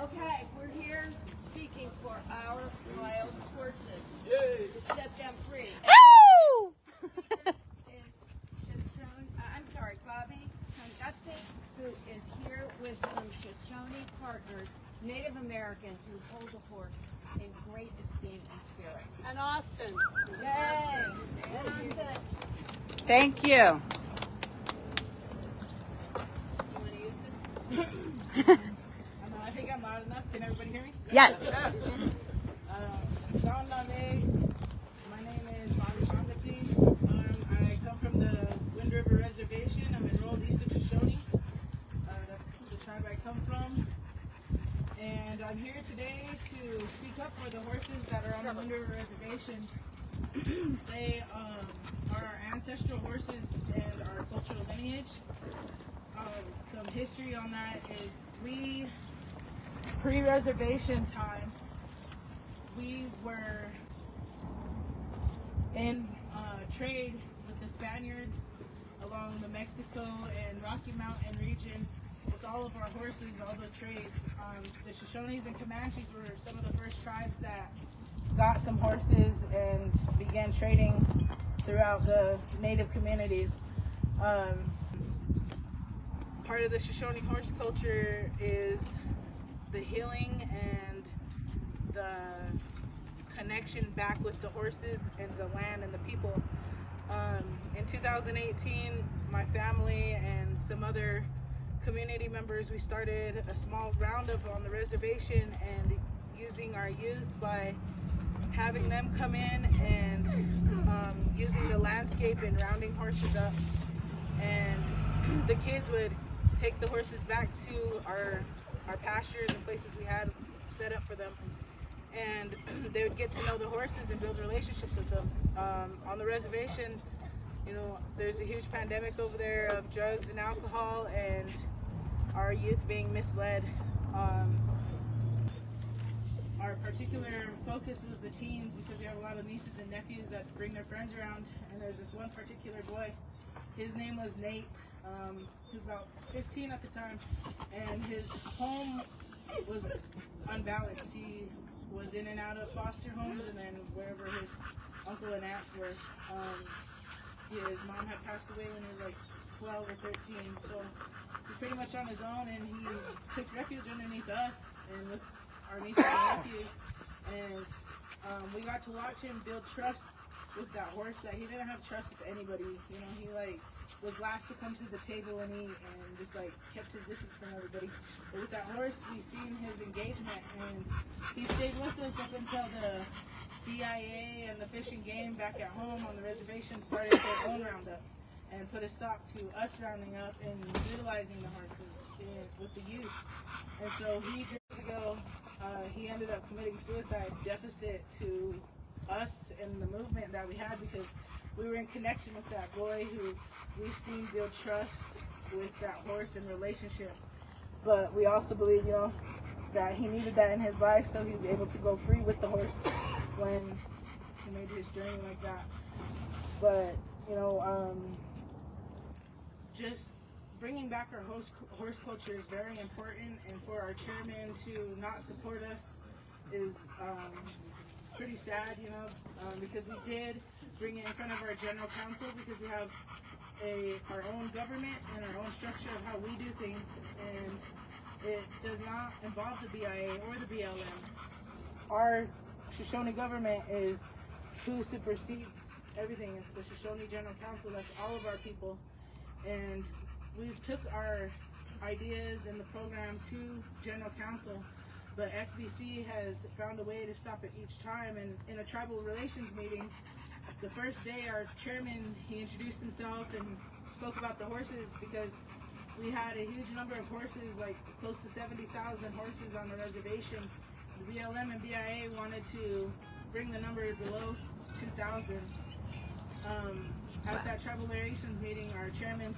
Okay, we're here speaking for our wild horses to set them free. Woo! I'm sorry, Bobby Tungutsi, who is here with some Shoshone partners, Native Americans who hold the horse in great esteem and spirit. And Austin. Yay! And I'm good. Thank you. You want to use this? I think I'm loud enough. Can everybody hear me? Yes. My name is Bobby Tungutsi. I come from the Wind River Reservation. I'm enrolled east of Shoshone. That's the tribe I come from. And I'm here today to speak up for the horses that are on the Wind River Reservation. They are our ancestral horses and our cultural lineage. Some history on that is we, pre-reservation time, we were in trade with the Spaniards along the Mexico and Rocky Mountain region with all of our horses, all the trades. The Shoshones and Comanches were some of the first tribes that got some horses and began trading throughout the native communities. Part of the Shoshone horse culture is the healing and the connection back with the horses and the land and the people. In 2018, my family and some other community members, we started a small roundup on the reservation and using our youth by having them come in and using the landscape and rounding horses up. And the kids would take the horses back to our pastures and places we had set up for them. And they would get to know the horses and build relationships with them. On the reservation, you know, there's a huge pandemic over there of drugs and alcohol and our youth being misled. Our particular focus was the teens because we have a lot of nieces and nephews that bring their friends around, and there's this one particular boy. His name was Nate. He was about 15 at the time, and his home was unbalanced. He was in and out of foster homes and then wherever his uncle and aunts were. His mom had passed away when he was like 12 or 13, so he was pretty much on his own, and he took refuge underneath us and with our nieces and nephews, and we got to watch him build trust with that horse that he didn't have trust with anybody. You know, he like was last to come to the table and eat and just like kept his distance from everybody. But with that horse, we seen his engagement, and he stayed with us up until the BIA and the Fish and Game back at home on the reservation started their own roundup and put a stop to us rounding up and utilizing the horses with the youth. And so years ago, he ended up committing suicide, deficit to us and the movement that we had because we were in connection with that boy who we seen build trust with that horse and relationship. But we also believe, you know, that he needed that in his life so he was able to go free with the horse when he made his journey like that. But, you know, just bringing back our horse culture is very important, and for our chairman to not support us is pretty sad, you know, because we did bring it in front of our general council because we have our own government and our own structure of how we do things, and it does not involve the BIA or the BLM. Our Shoshone government is who supersedes everything. It's the Shoshone General Council. That's all of our people, and we've took our ideas and the program to General Council, but SBC has found a way to stop it each time. And in a tribal relations meeting, the first day our chairman, he introduced himself and spoke about the horses because we had a huge number of horses, like close to 70,000 horses on the reservation. The BLM and BIA wanted to bring the number below 2,000. At that tribal relations meeting, our chairman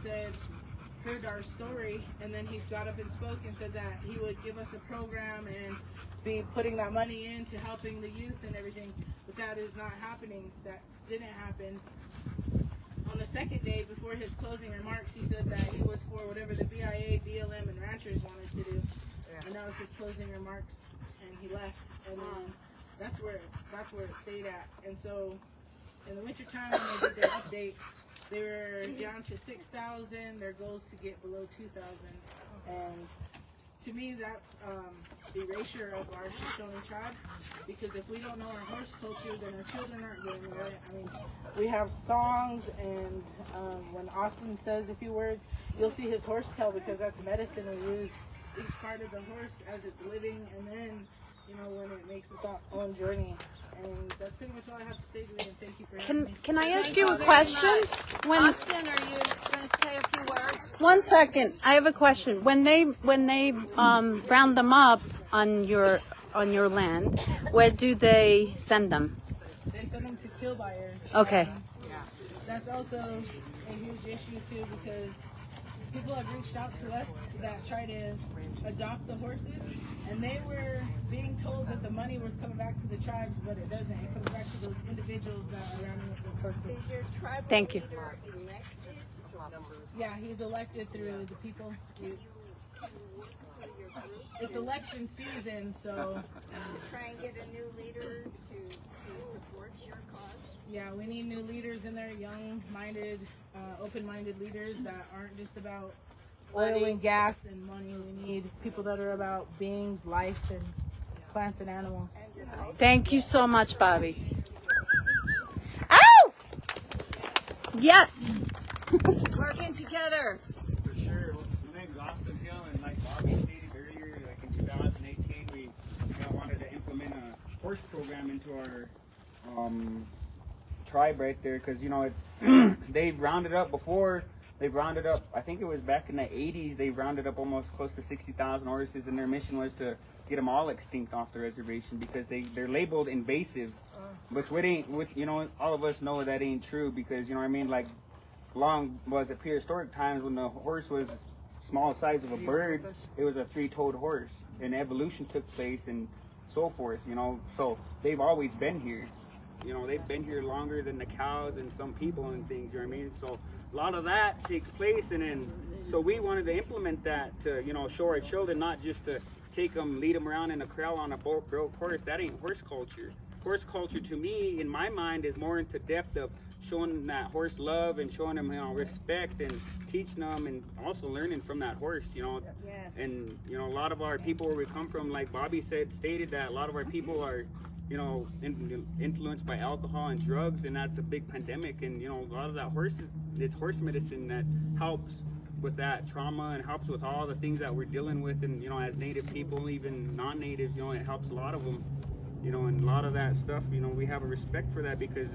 heard our story, and then he got up and spoke and said that he would give us a program and be putting that money into helping the youth and everything. But that is not happening. That didn't happen. On the second day, before his closing remarks, he said that he was for whatever the BIA, BLM, and ranchers wanted to do. and that was his closing remarks, and he left, and then that's where it stayed at. And so in the wintertime when they did their update, they were down to 6,000. Their goal is to get below 2,000, and to me, that's the erasure of our Shoshone tribe, because if we don't know our horse culture, then our children aren't going to know it. I mean, we have songs, and when Austin says a few words, you'll see his horse tail, because that's medicine. We use each part of the horse as it's living, and then, you know, when it makes its own journey. And that's pretty much all I have to say today, and thank you for having me. Can I ask you a question? When Austin, are you going to say a few words? 1 second, I have a question. When they round them up on your land, where do they send them? They send them to kill buyers. Okay. That's also a huge issue too, because people have reached out to us that try to adopt the horses, and they were being told that the money was coming back to the tribes, but it doesn't. It comes back to those individuals that are rounding up those horses. Is your tribal Thank you. leader elected? Yeah, he's elected through the people. It's election season, so To try and get a new leader to support your cause? yeah, we need new leaders in there, young-minded, open-minded leaders that aren't just about oil and gas and money. We need people that are about beings, life, and plants and animals. Thank you so much, Bobby. Ow! Yes. Working together. For sure. Well, my name's Austin Hill, and like Bobby stated earlier, like in 2018, we wanted to implement a horse program into our tribe right there, because they've rounded up before. They've rounded up, I think it was back in the 80s, they rounded up almost close to 60,000 horses, and their mission was to get them all extinct off the reservation, because they're labeled invasive, all of us know that ain't true, because like prehistoric times when the horse was small size of a bird, it was a three-toed horse, and evolution took place and so forth, so they've always been here. They've been here longer than the cows and some people and things, So a lot of that takes place, and then so we wanted to implement that to, show our children, not just to take them, lead them around in a corral on a broke horse. That ain't horse culture. Horse culture, to me, in my mind, is more into depth of showing that horse love and showing them, respect, and teaching them, and also learning from that horse, Yes. And a lot of our people where we come from, like Bobby stated that a lot of our people are influenced by alcohol and drugs, and that's a big pandemic. And a lot of that it's horse medicine that helps with that trauma and helps with all the things that we're dealing with. And as Native people, even non-Natives, it helps a lot of them. And a lot of that stuff, we have a respect for that, because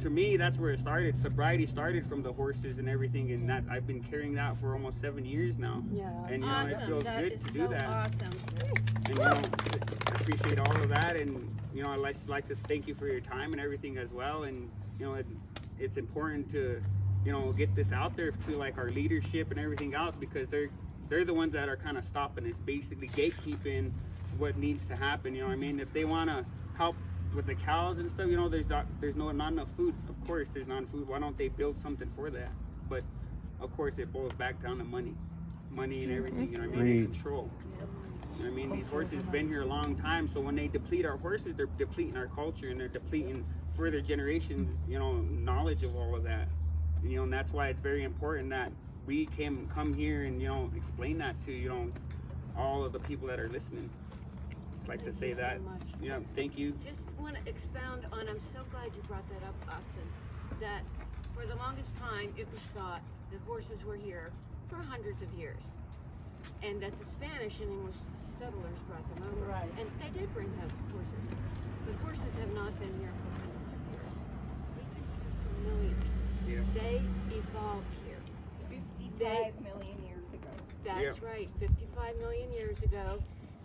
to me, that's where it started. Sobriety started from the horses and everything, and that I've been carrying that for almost 7 years now. Yeah. And Awesome. it feels That good is to do so that. Awesome. And I appreciate all of that, and I'd like to thank you for your time and everything as well. And it's important to get this out there to like our leadership and everything else, because they're the ones that are kind of stopping us, basically gatekeeping what needs to happen. If they want to help with the cows and stuff, there's not enough food. Of course there's not enough food. Why don't they build something for that? But of course it boils back down to money and everything, and control. These horses have been here a long time, so when they deplete our horses, they're depleting our culture, and they're depleting further generations, knowledge of all of that. And that's why it's very important that we can come here and, explain that to, all of the people that are listening. Just like to say that. Much. Yeah, thank you. Just want to expound on, I'm so glad you brought that up, Austin, that for the longest time it was thought that horses were here for hundreds of years, and that the Spanish and English settlers brought them over. Right. And they did bring horses, but horses have not been here for hundreds of years. They've been here for millions. Yeah. They evolved here. 55 million years ago. That's right, 55 million years ago.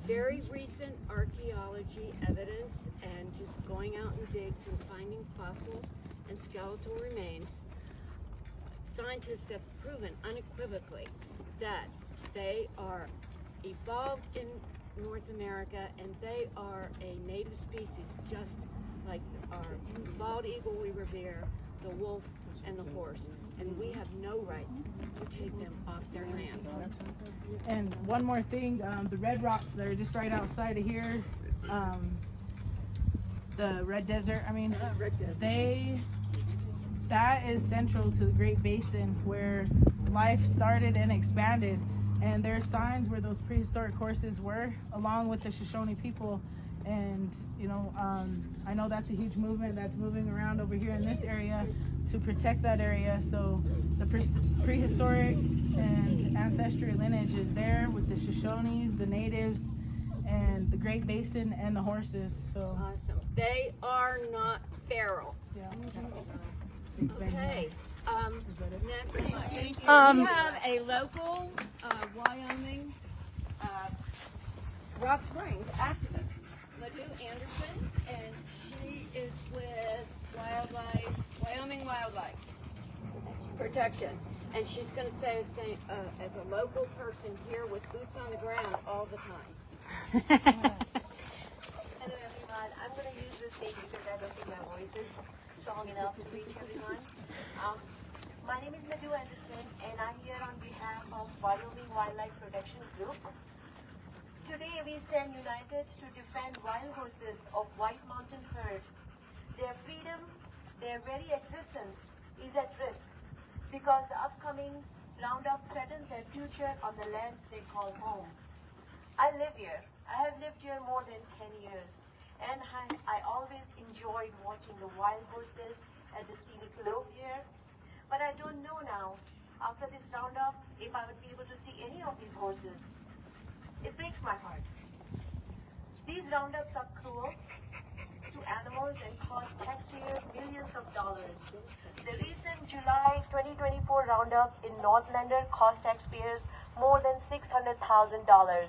Very recent archaeology evidence, and just going out in digs and finding fossils and skeletal remains. Scientists have proven unequivocally that they are evolved in North America, and they are a native species, just like our bald eagle we revere, the wolf, and the horse, and we have no right to take them off their land. And one more thing, the red rocks that are just right outside of here, the red desert, that is central to the Great Basin where life started and expanded. And there are signs where those prehistoric horses were, along with the Shoshone people. And, I know that's a huge movement that's moving around over here in this area to protect that area. So the prehistoric and ancestry lineage is there with the Shoshones, the natives, and the Great Basin and the horses. So Awesome. They are not feral. yeah. Okay. Next, we Um, have a local Wyoming Rock Springs activist, Madhu Anderson, and she is with Wyoming Wildlife Protection. And she's going to say, as a local person here with boots on the ground all the time. Hello everyone. I'm going to use this stage because I don't think my voice is strong enough to reach everyone. My name is Madhu Anderson and I'm here on behalf of Wyoming Wildlife Protection Group. Today we stand united to defend wild horses of White Mountain herd. Their freedom, their very existence is at risk because the upcoming roundup threatens their future on the lands they call home. I live here. I have lived here more than 10 years, and I always enjoyed watching the wild horses at the scenic lope here. But I don't know now, after this roundup, if I would be able to see any of these horses. It breaks my heart. These roundups are cruel to animals and cost taxpayers millions of dollars. The recent July 2024 roundup in Northlander cost taxpayers more than $600,000.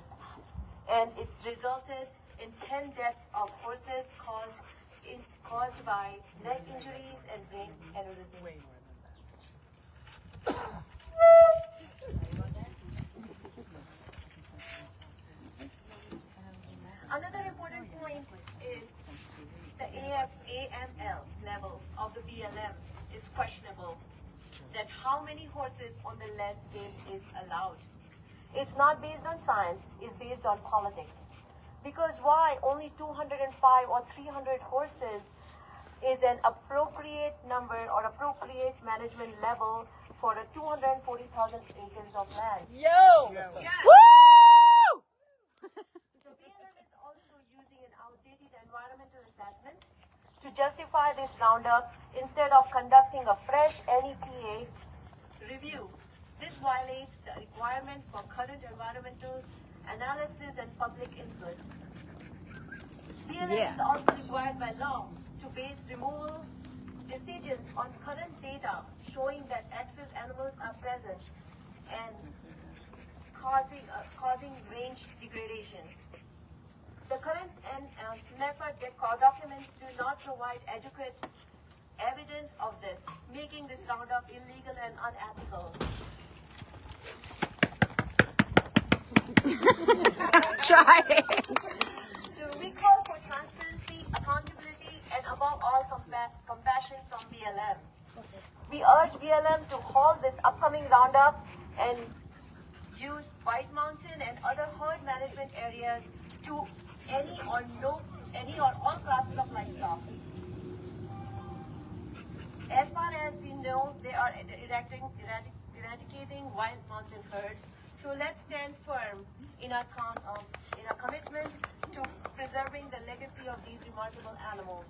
And it resulted in 10 deaths of horses caused by neck injuries and brain aneurysm. Another important point is the AML level of the BLM is questionable. That how many horses on the landscape is allowed. It's not based on science, it's based on politics. Because why only 205 or 300 horses is an appropriate number or appropriate management level for a 240,000 acres of land? Yo! Yes. Woo! The BLM is also using an outdated environmental assessment to justify this roundup instead of conducting a fresh NEPA review. This violates the requirement for current environmental analysis and public input. BLM is also required by law to base removal decisions on current data showing that excess animals are present and causing range degradation. The current NEPA documents do not provide adequate evidence of this, making this roundup illegal and unethical. Try it. So we call for transparency, accountability, and above all compassion from BLM. We urge BLM to halt this upcoming roundup and use White Mountain and other herd management areas to any or all classes of livestock. As far as we know, they are eradicating wild mountain herds. So let's stand firm in our commitment to preserving the legacy of these remarkable animals.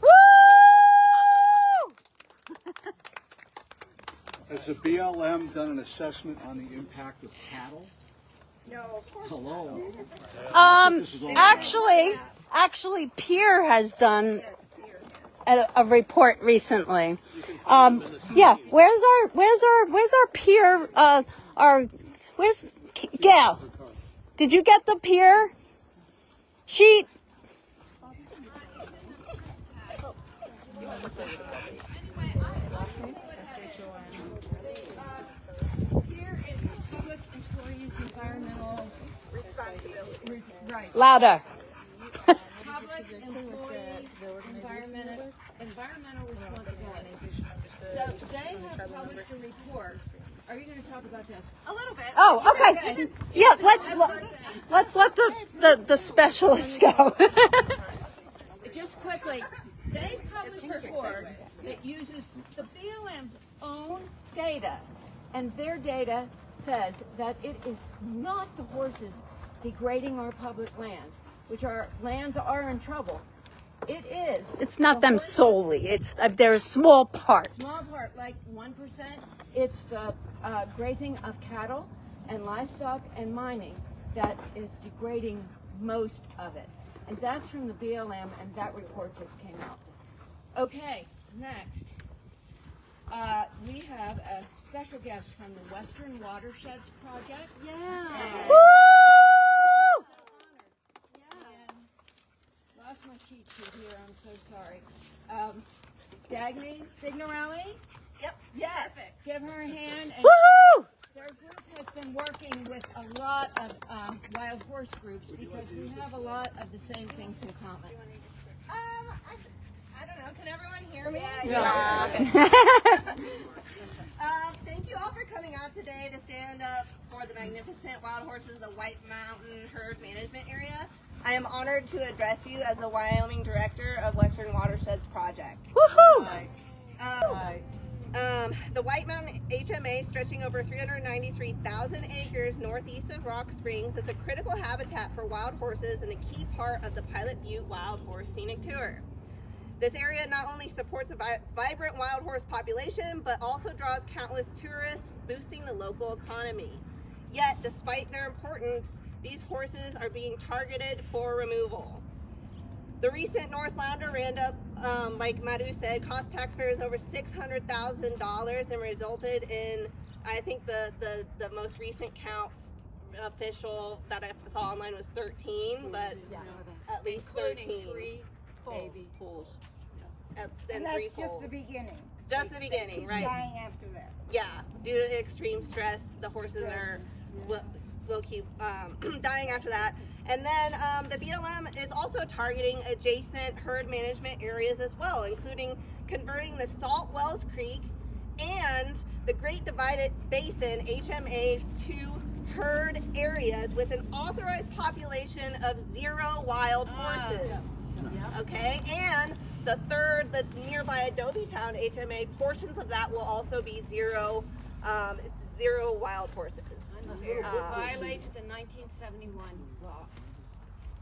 Woo! Has the BLM done an assessment on the impact of cattle? No, of course. Hello. Actually, Peer has done a report recently. Yeah, where's our Peer? Where's Gail? Did you get the Peer sheet? Here is public employees' environmental responsibility. Right. Louder. Public employee environmental responsibility. So they have published a report. Are you going to talk about this? A little bit. Oh, okay. Yeah, let's let the specialist go. Just quickly, they published a report that uses the BLM's own data, and their data says that it is not the horses degrading our public lands, which our lands are in trouble. It is. It's not the them horses- solely. They're a small part. Small part, like 1%. It's the grazing of cattle and livestock and mining that is degrading most of it. And that's from the BLM, and that report just came out. Okay, next. We have a special guest from the Western Watersheds Project. Yeah. Woo! Lost my cheat sheet here, I'm so sorry. Dagny Signorelli? Yep. Yes. Give her a hand. And Woohoo! their group has been working with a lot of wild horse groups because we have a lot of the same things in common. I don't know. Can everyone hear me? Yeah. Thank you all for coming out today to stand up for the magnificent wild horses of the White Mountain Herd Management Area. I am honored to address you as the Wyoming Director of Western Watersheds Project. Woohoo! The White Mountain HMA, stretching over 393,000 acres northeast of Rock Springs, is a critical habitat for wild horses and a key part of the Pilot Butte Wild Horse Scenic Tour. This area not only supports a vibrant wild horse population, but also draws countless tourists, boosting the local economy. Yet, despite their importance, these horses are being targeted for removal. The recent Northlander roundup, like Madhu said, cost taxpayers over $600,000 and resulted in, I think the most recent count official that I saw online was 13, but at least 13. Including 3 baby foals. And And 3 that's just foals. the beginning. Just the beginning, right? Dying after that. Yeah, due to extreme stress, the horses will keep dying after that. And then the BLM is also targeting adjacent herd management areas as well, including converting the Salt Wells Creek and the Great Divided Basin HMAs to herd areas with an authorized population of 0 wild horses. Okay, and the nearby Adobe Town HMA, portions of that will also be 0 wild horses. It violates the 1971 law.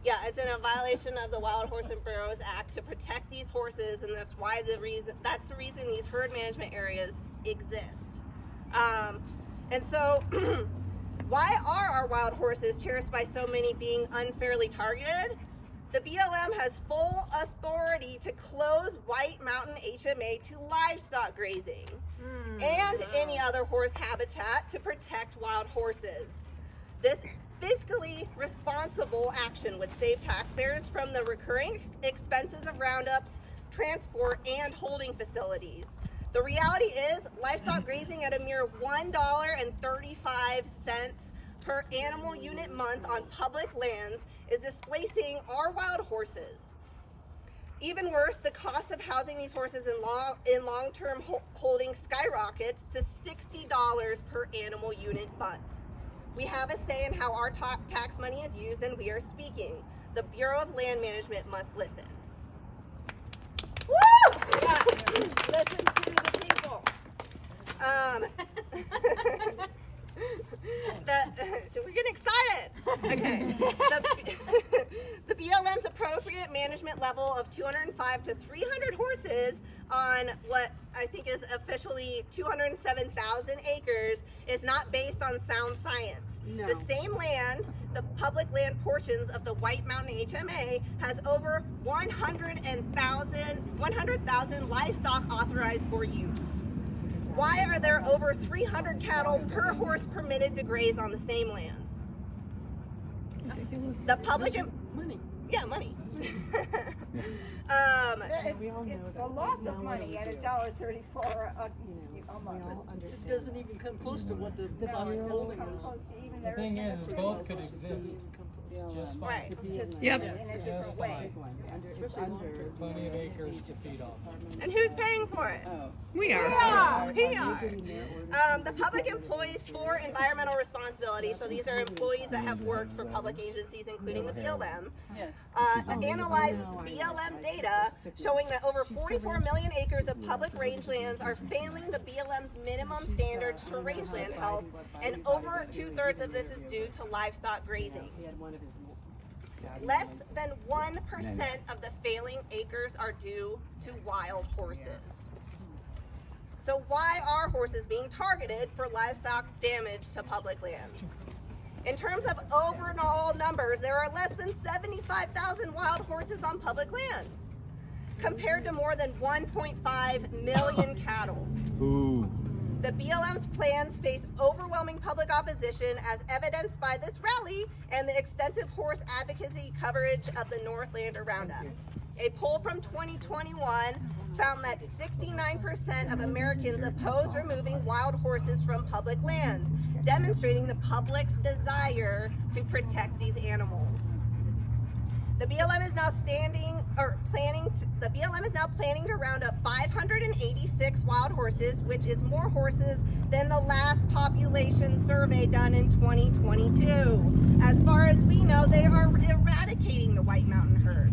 Yeah, it's in a violation of the Wild Horse and Burros Act to protect these horses, and that's the reason these herd management areas exist. And so, why are our wild horses cherished by so many being unfairly targeted? The BLM has full authority to close White Mountain HMA to livestock grazing and any other horse habitat to protect wild horses. This fiscally responsible action would save taxpayers from the recurring expenses of roundups, transport, and holding facilities. The reality is, livestock grazing at a mere $1.35 per animal unit month on public lands is displacing our wild horses. Even worse, the cost of housing these horses in long-term holding skyrockets to $60 per animal unit month. We have a say in how our tax money is used, and we are speaking. The Bureau of Land Management must listen. Woo! Yeah. Listen to the people. So we're getting excited. Okay. The BLM's appropriate management level of 205 to 300 horses on what I think is officially 207,000 acres is not based on sound science. No. The same land, the public land portions of the White Mountain HMA, has over 100,000 livestock authorized for use. Why are there over 300 cattle per horse permitted to graze on the same lands? Ridiculous. The public money. Yeah, money. It's a loss of money at $1.34 a month. It doesn't even come close to what the cost of holding Come is. close to even The their thing is, industry. both could exist. Just fine. Right. Just Yep. in a different way. Plenty of acres to feed off. And who's paying for it? We are. We are. The public employees for environmental responsibility, so these are employees that have worked for public agencies, including the BLM, analyzed BLM data showing that over 44 million acres of public rangelands are failing the BLM's minimum standards for rangeland health, and over 2/3 of this is due to livestock grazing. Less than 1% of the failing acres are due to wild horses. So why are horses being targeted for livestock damage to public lands? In terms of overall numbers, there are less than 75,000 wild horses on public lands, compared to more than 1.5 million cattle. Ooh. The BLM's plans face overwhelming public opposition, as evidenced by this rally and the extensive horse advocacy coverage of the Northlander Roundup. A poll from 2021 found that 69% of Americans oppose removing wild horses from public lands, demonstrating the public's desire to protect these animals. The BLM is now planning to round up 586 wild horses, which is more horses than the last population survey done in 2022. As far as we know, they are eradicating the White Mountain herd.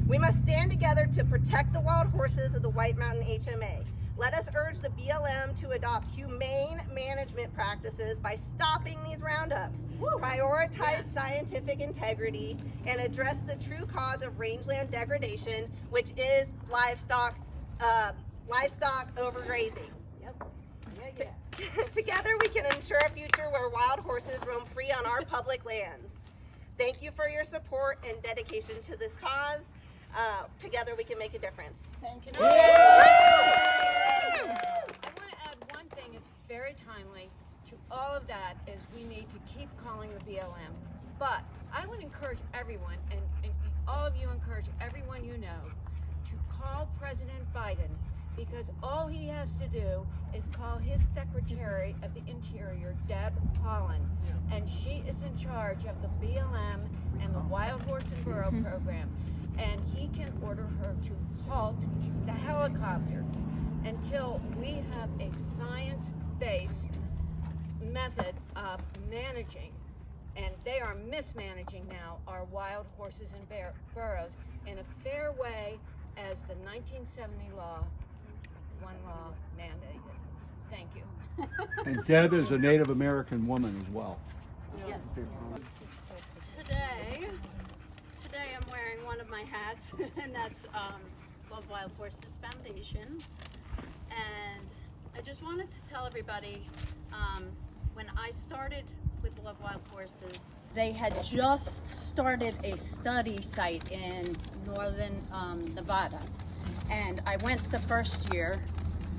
We must stand together to protect the wild horses of the White Mountain HMA. Let us urge the BLM to adopt humane management practices by stopping these roundups, prioritize scientific integrity, and address the true cause of rangeland degradation, which is livestock overgrazing. Together we can ensure a future where wild horses roam free on our public lands. Thank you for your support and dedication to this cause. Together we can make a difference. Thank you. I want to add one thing, it's very timely to all of that, is we need to keep calling the BLM. But I would encourage everyone, and all of you encourage everyone you know, to call President Biden, because all he has to do is call his Secretary of the Interior, Deb Haaland, and she is in charge of the BLM and the Wild Horse and Burro program. And he can order her to halt the helicopters until we have a science-based method of managing, and they are mismanaging now, our wild horses and burros in a fair way as the 1970 one law mandated. Thank you. And Deb is a Native American woman as well. Yes. Today I'm wearing one of my hats, and that's Love Wild Horses Foundation. And I just wanted to tell everybody, when I started with Love Wild Horses, they had just started a study site in northern Nevada. And I went the first year,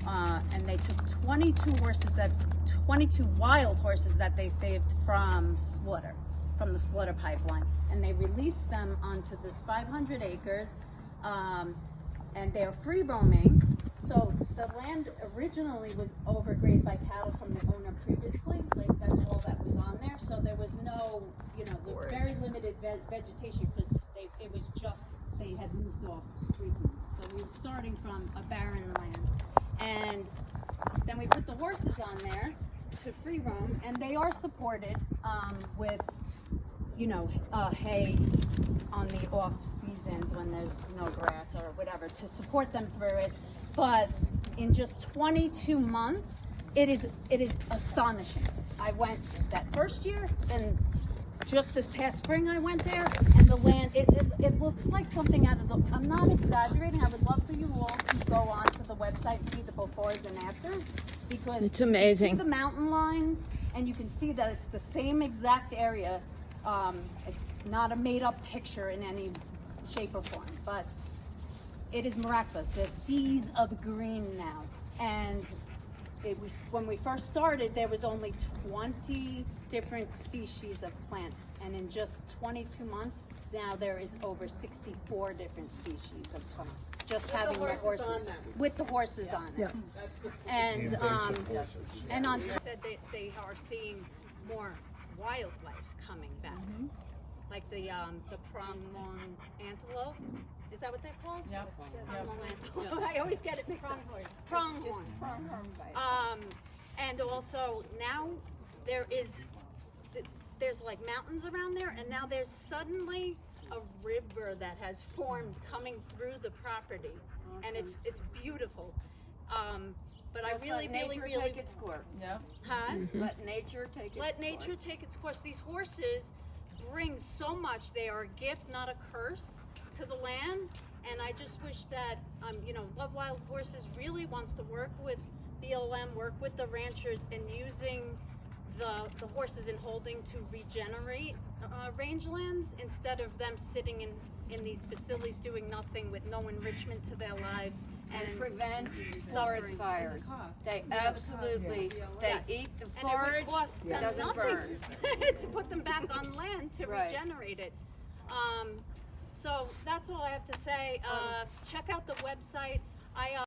and they took 22 wild horses that they saved from the slaughter pipeline, and they released them onto this 500 acres, and they're free roaming. So the land originally was overgrazed by cattle from the owner previously, like that's all that was on there. So there was no, very limited vegetation, because it was just, they had moved off recently. So we were starting from a barren land. And then we put the horses on there to free roam, and they are supported with hay on the off seasons when there's no grass or whatever, to support them through it. But in just 22 months, it is astonishing. I went that first year, and just this past spring I went there, and the land, it looks like something out of the, I'm not exaggerating, I would love for you all to go on to the website and see the befores and afters, because it's amazing. You can see the mountain line, and you can see that it's the same exact area. It's not a made-up picture in any shape or form, but it is miraculous. There's seas of green now, and it was, when we first started, there was only 20 different species of plants, and in just 22 months now there is over 64 different species of plants. Just with having the horses on them. With the horses on it. And on Said they are seeing more wildlife coming back. like the pronghorn antelope. Is that what they're called? Yep. Pronghorn antelope. I always get it mixed up. Pronghorn. Pronghorn bison. And also now there's like mountains around there, and now there's suddenly a river that has formed coming through the property, and it's beautiful. But I really take its course. Yep. huh? Let nature take its Let course. nature take its course. These horses bring so much. They are a gift, not a curse, to the land. And I just wish that, Love Wild Horses really wants to work with BLM, work with the ranchers, and using the horses in holding to regenerate rangelands instead of them sitting in these facilities doing nothing with no enrichment to their lives And prevent forest suffering. fires. They absolutely, they Yes. eat the And it forage, would cost it them doesn't nothing burn. to put them back on land to Right. regenerate it. So that's all I have to say. Check out the website.